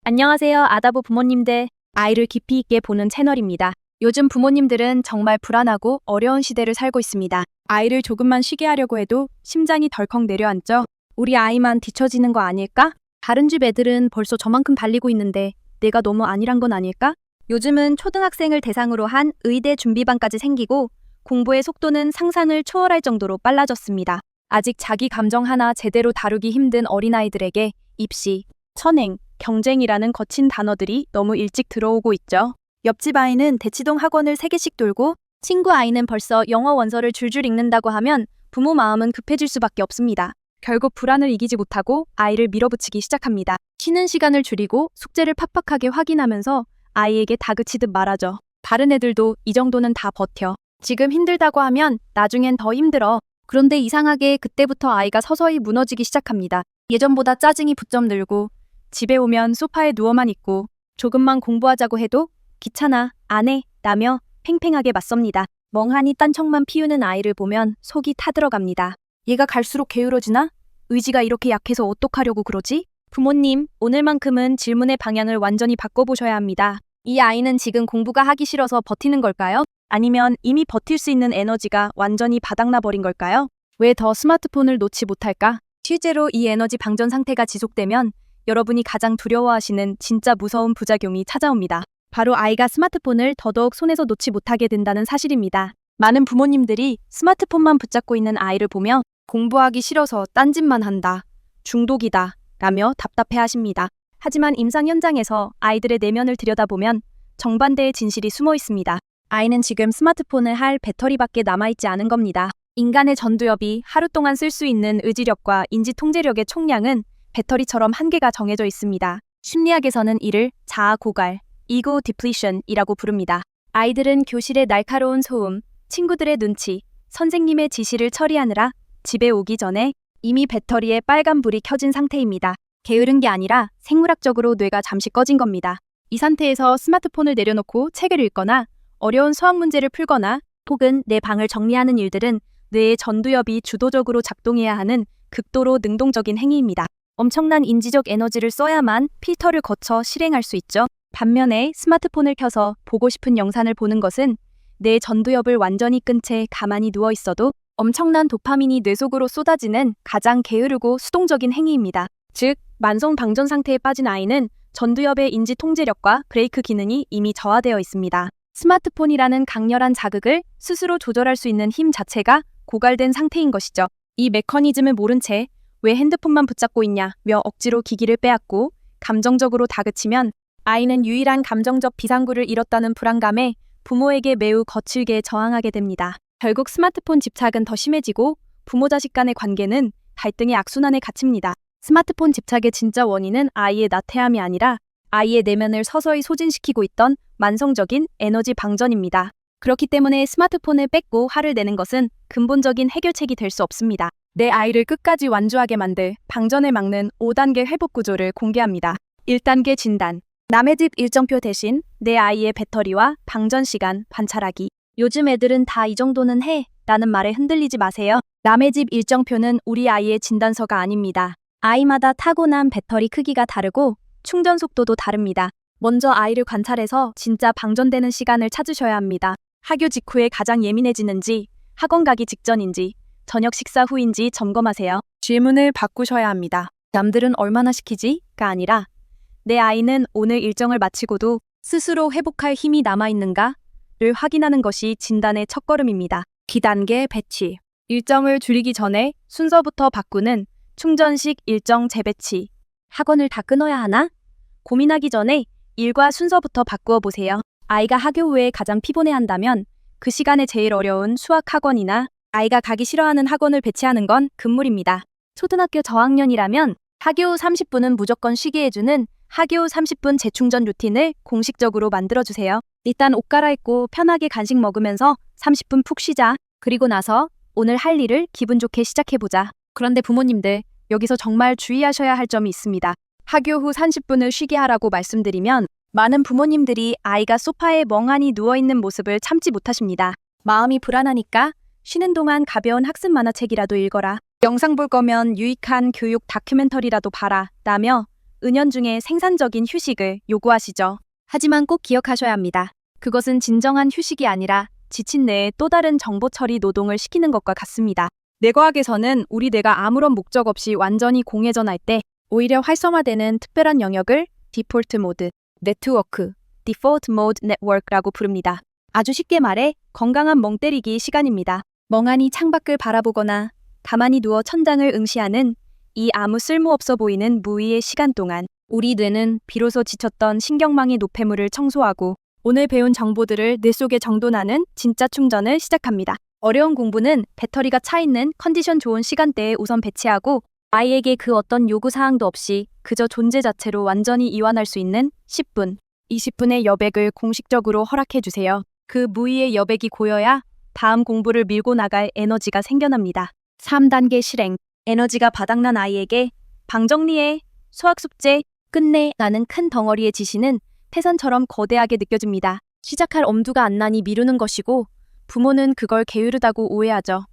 안녕하세요, 아다부 부모님들. 아이를 깊이 있게 보는 채널입니다. 요즘 부모님들은 정말 불안하고 어려운 시대를 살고 있습니다. 아이를 조금만 쉬게 하려고 해도 심장이 덜컥 내려앉죠. 우리 아이만 뒤처지는 거 아닐까? 다른 집 애들은 벌써 저만큼 달리고 있는데 내가 너무 안일한 건 아닐까? 요즘은 초등학생을 대상으로 한 의대 준비반까지 생기고 공부의 속도는 상상을 초월할 정도로 빨라졌습니다. 아직 자기 감정 하나 제대로 다루기 힘든 어린아이들에게 입시, 선행, 경쟁이라는 거친 단어들이 너무 일찍 들어오고 있죠. 옆집 아이는 대치동 학원을 3개씩 돌고 친구 아이는 벌써 영어 원서를 줄줄 읽는다고 하면 부모 마음은 급해질 수밖에 없습니다. 결국 불안을 이기지 못하고 아이를 밀어붙이기 시작합니다. 쉬는 시간을 줄이고 숙제를 팍팍하게 확인하면서 아이에게 다그치듯 말하죠. 다른 애들도 이 정도는 다 버텨. 지금 힘들다고 하면 나중엔 더 힘들어. 그런데 이상하게 그때부터 아이가 서서히 무너지기 시작합니다. 예전보다 짜증이 부쩍 늘고 집에 오면 소파에 누워만 있고 조금만 공부하자고 해도 귀찮아, 안 해, 라며 팽팽하게 맞섭니다. 멍하니 딴청만 피우는 아이를 보면 속이 타들어갑니다. 얘가 갈수록 게으러지나? 의지가 이렇게 약해서 어떡하려고 그러지? 부모님, 오늘만큼은 질문의 방향을 완전히 바꿔보셔야 합니다. 이 아이는 지금 공부가 하기 싫어서 버티는 걸까요? 아니면 이미 버틸 수 있는 에너지가 완전히 바닥나 버린 걸까요? 왜 더 스마트폰을 놓지 못할까? 실제로 이 에너지 방전 상태가 지속되면 여러분이 가장 두려워하시는 진짜 무서운 부작용이 찾아옵니다. 바로 아이가 스마트폰을 더더욱 손에서 놓지 못하게 된다는 사실입니다. 많은 부모님들이 스마트폰만 붙잡고 있는 아이를 보며 공부하기 싫어서 딴짓만 한다, 중독이다, 라며 답답해하십니다. 하지만 임상 현장에서 아이들의 내면을 들여다보면 정반대의 진실이 숨어 있습니다. 아이는 지금 스마트폰을 할 배터리밖에 남아있지 않은 겁니다. 인간의 전두엽이 하루 동안 쓸 수 있는 의지력과 인지 통제력의 총량은 배터리처럼 한계가 정해져 있습니다. 심리학에서는 이를 자아 고갈, 이고 디플리션이라고 부릅니다. 아이들은 교실의 날카로운 소음, 친구들의 눈치, 선생님의 지시를 처리하느라 집에 오기 전에 이미 배터리에 빨간불이 켜진 상태입니다. 게으른 게 아니라 생물학적으로 뇌가 잠시 꺼진 겁니다. 이 상태에서 스마트폰을 내려놓고 책을 읽거나 어려운 수학 문제를 풀거나 혹은 내 방을 정리하는 일들은 뇌의 전두엽이 주도적으로 작동해야 하는 극도로 능동적인 행위입니다. 엄청난 인지적 에너지를 써야만 필터를 거쳐 실행할 수 있죠. 반면에 스마트폰을 켜서 보고 싶은 영상을 보는 것은 내 전두엽을 완전히 끈 채 가만히 누워 있어도 엄청난 도파민이 뇌 속으로 쏟아지는 가장 게으르고 수동적인 행위입니다. 즉, 만성 방전 상태에 빠진 아이는 전두엽의 인지 통제력과 브레이크 기능이 이미 저하되어 있습니다. 스마트폰이라는 강렬한 자극을 스스로 조절할 수 있는 힘 자체가 고갈된 상태인 것이죠. 이 메커니즘을 모른 채 왜 핸드폰만 붙잡고 있냐며 억지로 기기를 빼앗고 감정적으로 다그치면 아이는 유일한 감정적 비상구를 잃었다는 불안감에 부모에게 매우 거칠게 저항하게 됩니다. 결국 스마트폰 집착은 더 심해지고 부모 자식 간의 관계는 갈등의 악순환에 갇힙니다. 스마트폰 집착의 진짜 원인은 아이의 나태함이 아니라 아이의 내면을 서서히 소진시키고 있던 만성적인 에너지 방전입니다. 그렇기 때문에 스마트폰을 뺏고 화를 내는 것은 근본적인 해결책이 될 수 없습니다. 내 아이를 끝까지 완주하게 만들 방전을 막는 5단계 회복 구조를 공개합니다. 1단계 진단. 남의 집 일정표 대신 내 아이의 배터리와 방전 시간 관찰하기. 요즘 애들은 다 이 정도는 해 라는 말에 흔들리지 마세요. 남의 집 일정표는 우리 아이의 진단서가 아닙니다. 아이마다 타고난 배터리 크기가 다르고 충전 속도도 다릅니다. 먼저 아이를 관찰해서 진짜 방전되는 시간을 찾으셔야 합니다. 학교 직후에 가장 예민해지는지, 학원 가기 직전인지, 저녁 식사 후인지 점검하세요. 질문을 바꾸셔야 합니다. 남들은 얼마나 시키지?가 아니라 내 아이는 오늘 일정을 마치고도 스스로 회복할 힘이 남아있는가를 확인하는 것이 진단의 첫걸음입니다. 2단계 배치. 일정을 줄이기 전에 순서부터 바꾸는 충전식 일정 재배치. 학원을 다 끊어야 하나? 고민하기 전에 일과 순서부터 바꾸어 보세요. 아이가 학교 후에 가장 피곤해한다면 그 시간에 제일 어려운 수학 학원이나 아이가 가기 싫어하는 학원을 배치하는 건 금물입니다. 초등학교 저학년이라면 학교 후 30분은 무조건 쉬게 해주는 학교 후 30분 재충전 루틴을 공식적으로 만들어주세요. 일단 옷 갈아입고 편하게 간식 먹으면서 30분 푹 쉬자. 그리고 나서 오늘 할 일을 기분 좋게 시작해보자. 그런데 부모님들, 여기서 정말 주의하셔야 할 점이 있습니다. 학교 후 30분을 쉬게 하라고 말씀드리면 많은 부모님들이 아이가 소파에 멍하니 누워있는 모습을 참지 못하십니다. 마음이 불안하니까 쉬는 동안 가벼운 학습 만화책이라도 읽어라. 영상 볼 거면 유익한 교육 다큐멘터리라도 봐라. 라며 은연중에 생산적인 휴식을 요구하시죠. 하지만 꼭 기억하셔야 합니다. 그것은 진정한 휴식이 아니라 지친 뇌에 또 다른 정보 처리 노동을 시키는 것과 같습니다. 뇌과학에서는 우리 뇌가 아무런 목적 없이 완전히 공회전할 때 오히려 활성화되는 특별한 영역을 디폴트 모드, 네트워크, 디폴트 모드 네트워크라고 부릅니다. 아주 쉽게 말해 건강한 멍 때리기 시간입니다. 멍하니 창밖을 바라보거나 가만히 누워 천장을 응시하는 이 아무 쓸모없어 보이는 무의의 시간 동안 우리 뇌는 비로소 지쳤던 신경망의 노폐물을 청소하고 오늘 배운 정보들을 뇌 속에 정돈하는 진짜 충전을 시작합니다. 어려운 공부는 배터리가 차 있는 컨디션 좋은 시간대에 우선 배치하고 아이에게 그 어떤 요구사항도 없이 그저 존재 자체로 완전히 이완할 수 있는 10분, 20분의 여백을 공식적으로 허락해주세요. 그 무의의 여백이 고여야 다음 공부를 밀고 나갈 에너지가 생겨납니다. 3단계 실행. 에너지가 바닥난 아이에게 방 정리해, 수학 숙제, 끝내 라는 큰 덩어리의 지시는 태산처럼 거대하게 느껴집니다. 시작할 엄두가 안 나니 미루는 것이고 부모는 그걸 게으르다고 오해하죠.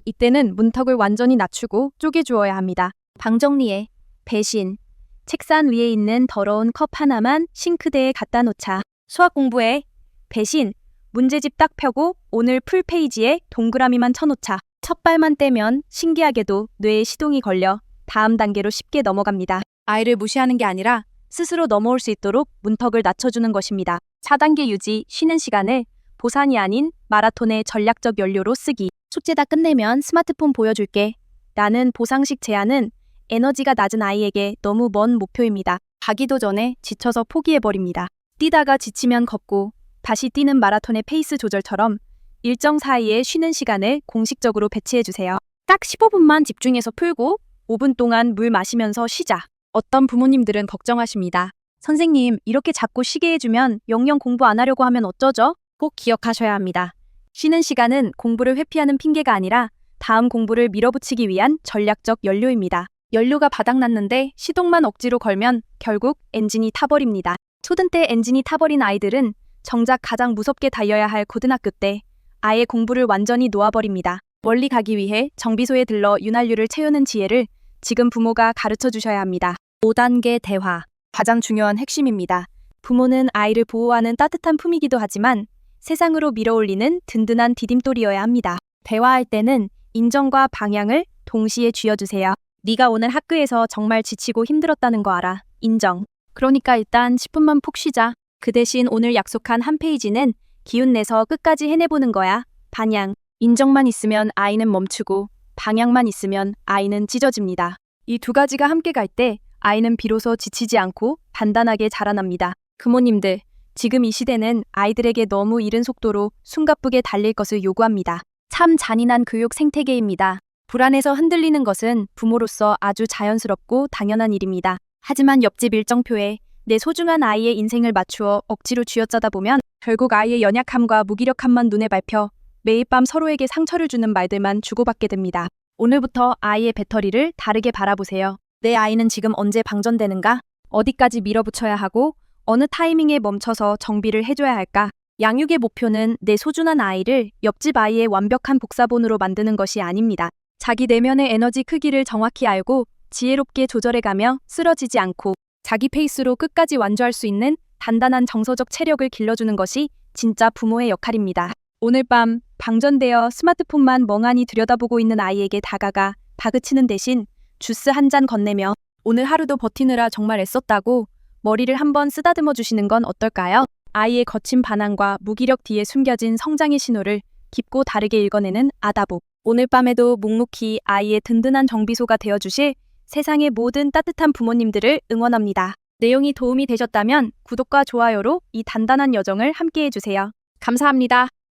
이때는 문턱을 완전히 낮추고 쪼개주어야 합니다. 방 정리해, 배신, 책상 위에 있는 더러운 컵 하나만 싱크대에 갖다 놓자. 수학 공부해, 배신, 문제집 딱 펴고 오늘 풀페이지에 동그라미만 쳐놓자. 첫 발만 떼면 신기하게도 뇌에 시동이 걸려 다음 단계로 쉽게 넘어갑니다. 아이를 무시하는 게 아니라 스스로 넘어올 수 있도록 문턱을 낮춰주는 것입니다. 4단계 유지, 쉬는 시간을 보상이 아닌 마라톤의 전략적 연료로 쓰기. 숙제 다 끝내면 스마트폰 보여줄게. 라는 보상식 제안은 에너지가 낮은 아이에게 너무 먼 목표입니다. 가기도 전에 지쳐서 포기해버립니다. 뛰다가 지치면 걷고 다시 뛰는 마라톤의 페이스 조절처럼 일정 사이에 쉬는 시간을 공식적으로 배치해주세요. 딱 15분만 집중해서 풀고 5분 동안 물 마시면서 쉬자. 어떤 부모님들은 걱정하십니다. 선생님, 이렇게 자꾸 쉬게 해주면 영영 공부 안 하려고 하면 어쩌죠? 꼭 기억하셔야 합니다. 쉬는 시간은 공부를 회피하는 핑계가 아니라 다음 공부를 밀어붙이기 위한 전략적 연료입니다. 연료가 바닥났는데 시동만 억지로 걸면 결국 엔진이 타버립니다. 초등 때 엔진이 타버린 아이들은 정작 가장 무섭게 달려야 할 고등학교 때 아예 공부를 완전히 놓아버립니다. 멀리 가기 위해 정비소에 들러 윤활유를 채우는 지혜를 지금 부모가 가르쳐 주셔야 합니다. 5단계 대화. 가장 중요한 핵심입니다. 부모는 아이를 보호하는 따뜻한 품이기도 하지만 세상으로 밀어올리는 든든한 디딤돌이어야 합니다. 대화할 때는 인정과 방향을 동시에 쥐어주세요. 네가 오늘 학교에서 정말 지치고 힘들었다는 거 알아. 인정. 그러니까 일단 10분만 푹 쉬자. 그 대신 오늘 약속한 한 페이지는 기운 내서 끝까지 해내보는 거야. 반향. 인정만 있으면 아이는 멈추고 방향만 있으면 아이는 찢어집니다. 이 두 가지가 함께 갈 때 아이는 비로소 지치지 않고 단단하게 자라납니다. 부모님들, 지금 이 시대는 아이들에게 너무 이른 속도로 숨가쁘게 달릴 것을 요구합니다. 참 잔인한 교육 생태계입니다. 불안해서 흔들리는 것은 부모로서 아주 자연스럽고 당연한 일입니다. 하지만 옆집 일정표에 내 소중한 아이의 인생을 맞추어 억지로 쥐어짜다 보면 결국 아이의 연약함과 무기력함만 눈에 밟혀 매일 밤 서로에게 상처를 주는 말들만 주고받게 됩니다. 오늘부터 아이의 배터리를 다르게 바라보세요. 내 아이는 지금 언제 방전되는가? 어디까지 밀어붙여야 하고 어느 타이밍에 멈춰서 정비를 해줘야 할까? 양육의 목표는 내 소중한 아이를 옆집 아이의 완벽한 복사본으로 만드는 것이 아닙니다. 자기 내면의 에너지 크기를 정확히 알고 지혜롭게 조절해가며 쓰러지지 않고 자기 페이스로 끝까지 완주할 수 있는 단단한 정서적 체력을 길러주는 것이 진짜 부모의 역할입니다. 오늘 밤 방전되어 스마트폰만 멍하니 들여다보고 있는 아이에게 다가가 다그치는 대신 주스 한 잔 건네며 오늘 하루도 버티느라 정말 애썼다고 머리를 한번 쓰다듬어 주시는 건 어떨까요? 아이의 거친 반항과 무기력 뒤에 숨겨진 성장의 신호를 깊고 다르게 읽어내는 아다복. 오늘 밤에도 묵묵히 아이의 든든한 정비소가 되어주실 세상의 모든 따뜻한 부모님들을 응원합니다. 내용이 도움이 되셨다면 구독과 좋아요로 이 단단한 여정을 함께 해주세요. 감사합니다.